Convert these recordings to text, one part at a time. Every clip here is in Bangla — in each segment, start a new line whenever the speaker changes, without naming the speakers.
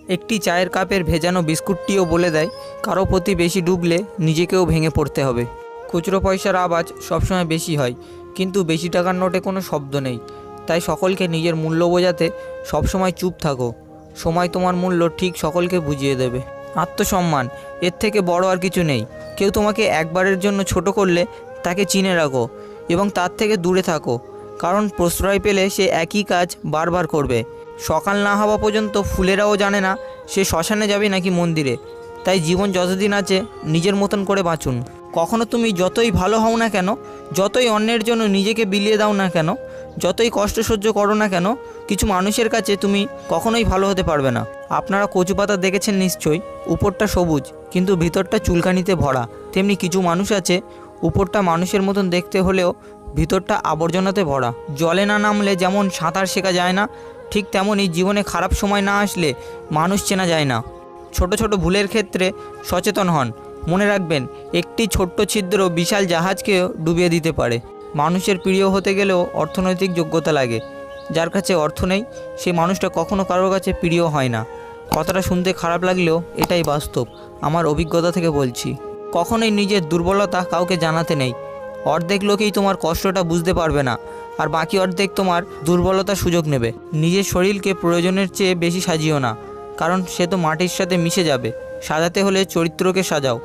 একটি চায়ের কাপের ভেজানো বিস্কুটটিও বলে দেয় কারো প্রতি বেশি ডুবলে নিজেকেও ভেঙে পড়তে হবে। খুচরো পয়সার আওয়াজ সবসময় বেশি হয়, কিন্তু বেশি টাকার নোটে কোনো শব্দ নেই। তাই সকলকে নিজের মূল্য বোঝাতে সবসময় চুপ থাকো। সময় তোমার মূল্য ঠিক সকলকে বুঝিয়ে দেবে। আত্মসম্মান, এর থেকে বড় আর কিছু নেই। কেউ তোমাকে একবারের জন্য ছোট করলে তাকে চিনে রাখো এবং তার থেকে দূরে থাকো, কারণ প্রশ্রয় পেলে সে একই কাজ বারবার করবে। সকাল না হওয়া পর্যন্ত ফুলেরাও জানে না সে শ্মশানে যাবে নাকি মন্দিরে। তাই জীবন যতদিন আছে নিজের মতন করে বাঁচুন। কখনো তুমি যতই ভালো হও না কেন, যতই অন্যের জন্য নিজেকে বিলিয়ে দাও না কেন, যতই কষ্ট সহ্য করো না কেন, কিছু মানুষের কাছে তুমি কখনোই ভালো হতে পারবে না। আপনারা কচু পাতা দেখেছেন নিশ্চয়ই, উপরটা সবুজ কিন্তু ভিতরটা চুলকানিতে ভরা। তেমনি কিছু মানুষ আছে, উপরটা মানুষের মতন দেখতে হলেও ভিতরটা আবর্জনাতে ভরা। জলে না নামলে যেমন সাঁতার শেখা যায় না, ঠিক তেমনই জীবনে খারাপ সময় না আসলে মানুষ চেনা যায় না। ছোট ছোট ভুলের ক্ষেত্রে সচেতন হন। মনে রাখবেন, একটি ছোট্ট ছিদ্র বিশাল জাহাজকেও ডুবিয়ে দিতে পারে। মানুষের প্রিয় হতে গেলেও অর্থনৈতিক যোগ্যতা লাগে। যার কাছে অর্থ নেই সে মানুষটা কখনো কারোর কাছে প্রিয় হয় না। কথাটা শুনতে খারাপ লাগলেও এটাই বাস্তব, আমার অভিজ্ঞতা থেকে বলছি। কখনোই নিজের দুর্বলতা কাউকে জানাতে নেই। অর্ধেক লোকেই তোমার কষ্টটা বুঝতে পারবে না, আর বাকি অর্ধেক তোমার দুর্বলতার সুযোগ নেবে। নিজের শরীরকে প্রয়োজনের চেয়ে বেশি সাজিও না, কারণ সে তো মাটির সাথে মিশে যাবে। সাজাতে হলে চরিত্রকে সাজাও,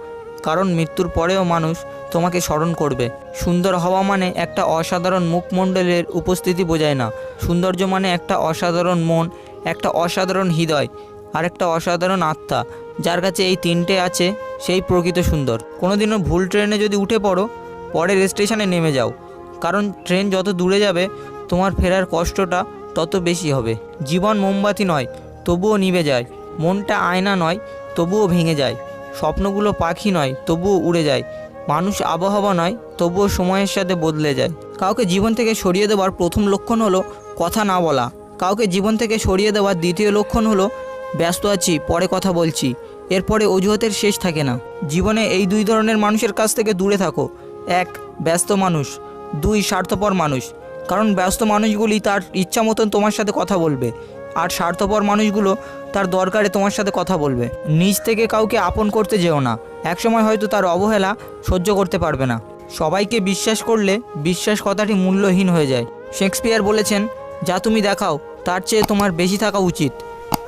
কারণ মৃত্যুর পরেও মানুষ তোমাকে স্মরণ করবে। সুন্দর হওয়া মানে একটা অসাধারণ মুখমণ্ডলের উপস্থিতি বোঝায় না। সৌন্দর্য মানে একটা অসাধারণ মন, একটা অসাধারণ হৃদয়, আর একটা অসাধারণ আত্মা। যার কাছে এই তিনটে আছে সেই প্রকৃত সুন্দর। কোনোদিনও ভুল ট্রেনে যদি উঠে পড়ো, পরের স্টেশনে নেমে যাও, কারণ ট্রেন যত দূরে যাবে তোমার ফেরার কষ্টটা তত বেশি হবে। জীবন মোমবাতি নয়, তবুও নিভে যায়। মনটা আয়না নয়, তবুও ভেঙে যায়। স্বপ্নগুলো পাখি নয়, তবুও উড়ে যায়। মানুষ আবহাওয়া নয়, তবুও সময়ের সাথে বদলে যায়। কাউকে জীবন থেকে সরিয়ে দেওয়ার প্রথম লক্ষণ হলো কথা না বলা। কাউকে জীবন থেকে সরিয়ে দেওয়ার দ্বিতীয় লক্ষণ হলো ব্যস্ত আছি, পরে কথা বলছি। এরপরে অজুহাতের শেষ থাকে না। জীবনে এই দুই ধরনের মানুষের কাছ থেকে দূরে থাকো। এক, ব্যস্ত মানুষ। দুই, স্বার্থপর মানুষ। কারণ ব্যস্ত মানুষগুলি তার ইচ্ছা মতন তোমার সাথে কথা বলবে, আর স্বার্থপর মানুষগুলো তার দরকারে তোমার সাথে কথা বলবে। নিজ থেকে কাউকে আপন করতে যেও না, একসময় হয়তো তার অবহেলা সহ্য করতে পারবে না। সবাইকে বিশ্বাস করলে বিশ্বাস কথাটি মূল্যহীন হয়ে যায়। শেক্সপিয়ার বলেছেন, যা তুমি দেখাও তার চেয়ে তোমার বেশি থাকা উচিত,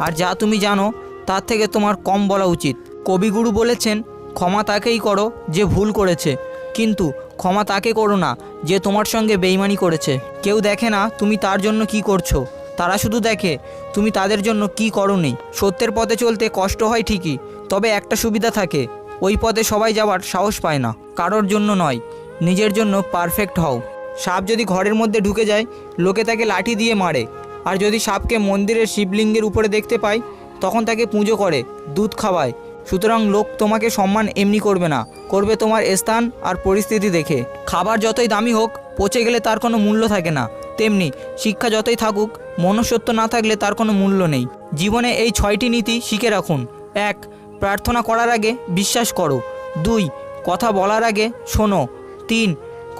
আর যা তুমি জানো তার থেকে তোমার কম বলা উচিত। কবিগুরু বলেছেন, ক্ষমা তাকেই করো যে ভুল করেছে, কিন্তু ক্ষমা তাকে করো না যে তোমার সঙ্গে বেইমানি করেছে। কেউ দেখে না তুমি তার জন্য কি করছো, তারা শুধু দেখে তুমি তাদের জন্য কি করোনি। সত্যের পথে চলতে কষ্ট হয় ঠিকই, তবে একটা সুবিধা থাকে, ওই পথে সবাই যাওয়ার সাহস পায় না। কারোর জন্য নয়, নিজের জন্য পারফেক্ট হও। সাপ যদি ঘরের মধ্যে ঢুকে যায়, লোকে তাকে লাঠি দিয়ে মারে, আর যদি সাপকে মন্দিরের শিবলিঙ্গের উপরে দেখতে পায়, তখন তাকে পুজো করে, দুধ খাওয়ায়। সুতরাং লোক তোমাকে সম্মান এমনি করবে না, করবে তোমার স্থান আর পরিস্থিতি দেখে। খাবার যতই দামি হোক, পচে গেলে তার কোনো মূল্য থাকে না। তেমনি শিক্ষা যতই থাকুক, মনুষ্যত্ব না থাকলে তার কোনো মূল্য নেই। জীবনে এই 6টি নীতি শিখে রাখুন। 1, প্রার্থনা করার আগে বিশ্বাস করো। 2, কথা বলার আগে শোনো। 3,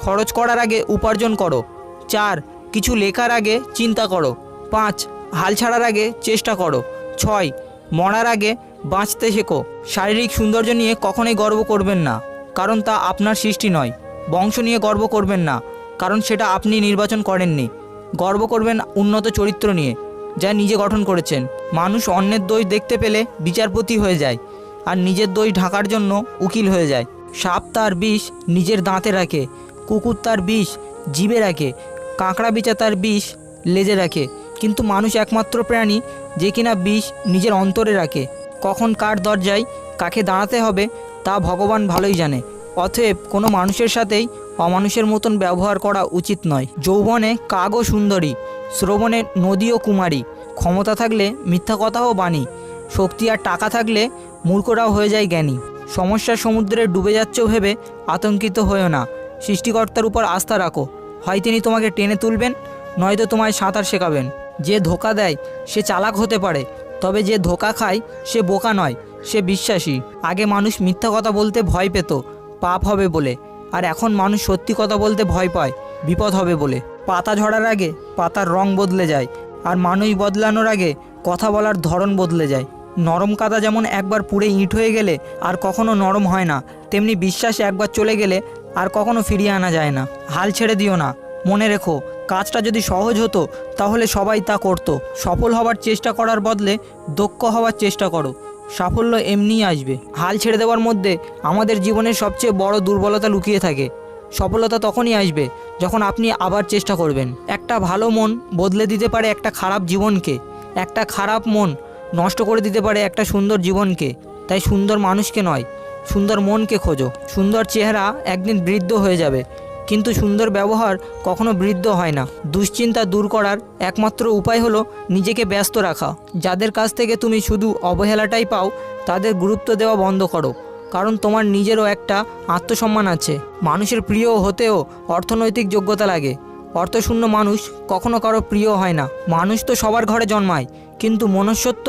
খরচ করার আগে উপার্জন করো। 4, কিছু লেখার আগে চিন্তা করো। 5, হাল ছাড়ার আগে চেষ্টা করো। 6, মরার আগে বাঁচতে শেখো। শারীরিক সৌন্দর্য নিয়ে কখনোই গর্ব করবেন না, কারণ তা আপনার সৃষ্টি নয়। বংশ নিয়ে গর্ব করবেন না, কারণ সেটা আপনি নির্বাচন করেননি। গর্ব করবেন উন্নত চরিত্র নিয়ে, যা নিজে গঠন করেছেন। মানুষ অন্যের দোষ দেখতে পেলে বিচারপতি হয়ে যায়, আর নিজের দোষ ঢাকার জন্য উকিল হয়ে যায়। সাপ তার বিষ নিজের দাঁতে রাখে, কুকুর তার বিষ জিভে রাখে, কাঁকড়া বিচা তার বিষ লেজে রাখে, কিন্তু মানুষ একমাত্র প্রাণী যে কিনা বিষ নিজের অন্তরে রাখে। কখন কার দরজায় কাকে দাঁড়াতে হবে তা ভগবান ভালোই জানে। অতএব কোনো মানুষের সাথেই অমানুষের মতন ব্যবহার করা উচিত নয়। যৌবনে কাক ও সুন্দরী, শ্রবণে নদী ও কুমারী। ক্ষমতা থাকলে মিথ্যা কথাও বাণী, শক্তি আর টাকা থাকলে মূর্খরাও হয়ে যায় জ্ঞানী। সমস্যার সমুদ্রে ডুবে যাচ্ছ ভেবে আতঙ্কিত হয়েও না, সৃষ্টিকর্তার উপর আস্থা রাখো। হয় তিনি তোমাকে টেনে তুলবেন, নয়তো তোমায় সাঁতার শেখাবেন। যে ধোঁকা দেয় সে চালাক হতে পারে, তবে যে ধোঁকা খায় সে বোকা নয়, সে বিশ্বাসী। আগে মানুষ মিথ্যা কথা বলতে ভয় পেত পাপ হবে বলে, আর এখন মানুষ সত্যি কথা বলতে ভয় পায় বিপদ হবে বলে। পাতা ঝরার আগে পাতার রং বদলে যায়, আর মানুষ বদলানোর আগে কথা বলার ধরন বদলে যায়। নরম কাদা যেমন একবার পুড়ে ইট হয়ে গেলে আর কখনো নরম হয় না, তেমনি বিশ্বাস একবার চলে গেলে আর কখনো ফিরিয়ে আনা যায় না। হাল ছেড়ে দিও না। মনে রেখো, কাজটা যদি সহজ হতো তাহলে সবাই তা করত। সফল হওয়ার চেষ্টা করার বদলে দক্ষ হওয়ার চেষ্টা করো, সাফল্য এমনিই আসবে। হাল ছেড়ে দেওয়ার মধ্যে আমাদের জীবনের সবচেয়ে বড় দুর্বলতা লুকিয়ে থাকে। সফলতা তখনই আসবে যখন আপনি আবার চেষ্টা করবেন। একটা ভালো মন বদলে দিতে পারে একটা খারাপ জীবনকে, একটা খারাপ মন নষ্ট করে দিতে পারে একটা সুন্দর জীবনকে। তাই সুন্দর মানুষকে নয়, সুন্দর মনকে খোঁজো। সুন্দর চেহারা একদিন বৃদ্ধ হয়ে যাবে, কিন্তু সুন্দর ব্যবহার কখনো বৃদ্ধ হয় না। দুশ্চিন্তা দূর করার একমাত্র উপায় হলো নিজেকে ব্যস্ত রাখা। যাদের কাছ থেকে তুমি শুধু অবহেলাটাই পাও তাদের গুরুত্ব দেওয়া বন্ধ করো, কারণ তোমার নিজেরও একটা আত্মসম্মান আছে। মানুষের প্রিয় হতেও অর্থনৈতিক যোগ্যতা লাগে। অর্থশূন্য মানুষ কখনো কারো প্রিয় হয় না। মানুষ তো সবার ঘরে জন্মায়, কিন্তু মনুষ্যত্ব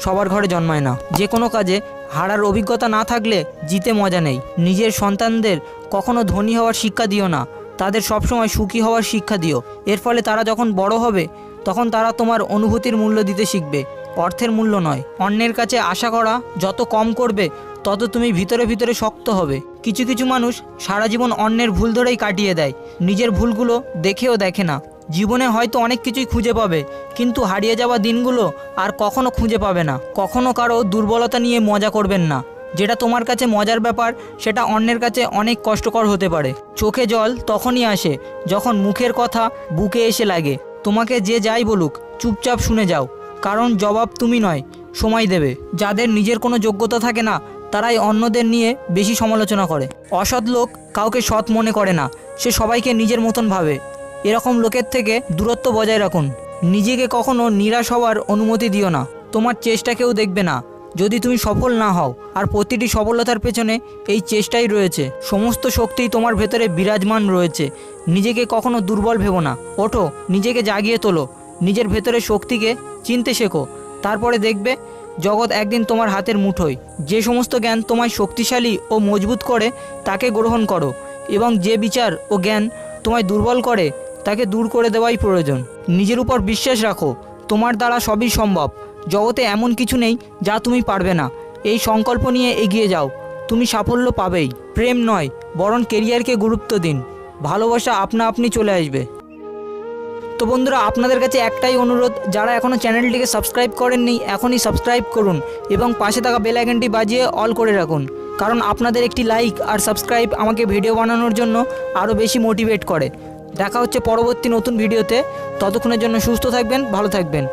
সবার ঘরে জন্মায় না। যে কোনো কাজে হারার অভিজ্ঞতা না থাকলে জিতে মজা নেই। নিজের সন্তানদের কখনো ধনী হওয়ার শিক্ষা দিও না, তাদের সবসময় সুখী হওয়ার শিক্ষা দিও। এর ফলে তারা যখন বড় হবে তখন তারা তোমার অনুভূতির মূল্য দিতে শিখবে, অর্থের মূল্য নয়। অন্যের কাছে আশা করা যত কম করবে তত তুমি ভিতরে ভিতরে শক্ত হবে। কিছু কিছু মানুষ সারা জীবন অন্যের ভুল ধরেই কাটিয়ে দেয়, নিজের ভুলগুলো দেখেও দেখে না। জীবনে হয়তো অনেক কিছুই খুঁজে পাবে, কিন্তু হারিয়ে যাওয়া দিনগুলো আর কখনো খুঁজে পাবে না। কখনো কারো দুর্বলতা নিয়ে মজা করবেন না। যেটা তোমার কাছে মজার ব্যাপার সেটা অন্যের কাছে অনেক কষ্টকর হতে পারে। চোখে জল তখনই আসে যখন মুখের কথা বুকে এসে লাগে। তোমাকে যে যাই বলুক চুপচাপ শুনে যাও, কারণ জবাব তুমি নয়, সময় দেবে। যাদের নিজের কোনো যোগ্যতা থাকে না তারাই অন্যদের নিয়ে বেশি সমালোচনা করে। অসৎ লোক কাউকে সৎ মনে করে না, সে সবাইকে নিজের মতন ভাবে। এরকম লোকের থেকে দূরত্ব বজায় রাখুন। নিজেকে কখনো নিরাশ হওয়ার অনুমতি দিও না। তোমার চেষ্টা কেউ দেখবে না যদি তুমি সফল না হও, আর প্রতিটি সফলতার পেছনে এই চেষ্টাই রয়েছে। সমস্ত শক্তিই তোমার ভেতরে বিরাজমান রয়েছে। নিজেকে কখনো দুর্বল ভেবো না। ওঠো, নিজেকে জাগিয়ে তোলো, নিজের ভেতরে শক্তিকে চিনতে শেখো। তারপরে দেখবে জগৎ একদিন তোমার হাতের মুঠোয়। যে সমস্ত জ্ঞান তোমায় শক্তিশালী ও মজবুত করে তাকে গ্রহণ করো, এবং যে বিচার ও জ্ঞান তোমায় দুর্বল করে তাকে দূর করে দেওয়াই প্রয়োজন। নিজের উপর বিশ্বাস রাখো, তোমার দ্বারা সবই সম্ভব। জগতে এমন কিছু নেই যা তুমি পারবে না। এই সংকল্প নিয়ে এগিয়ে যাও, তুমি সাফল্য পাবেই। প্রেম নয়, বরং কেরিয়ারকে গুরুত্ব দিন। ভালোবাসা আপনা আপনি চলে আসবে। তো বন্ধুরা, আপনাদের কাছে একটাই অনুরোধ, যারা এখনও চ্যানেলটিকে সাবস্ক্রাইব করেননি এখনই সাবস্ক্রাইব করুন এবং পাশে থাকা বেল আইকনটি বাজিয়ে অল করে রাখুন, কারণ আপনাদের একটি লাইক আর সাবস্ক্রাইব আমাকে ভিডিও বানানোর জন্য আরও বেশি মোটিভেট করে। দেখা হচ্ছে পরবর্তী নতুন ভিডিওতে। ততক্ষণের জন্য সুস্থ থাকবেন, ভালো থাকবেন।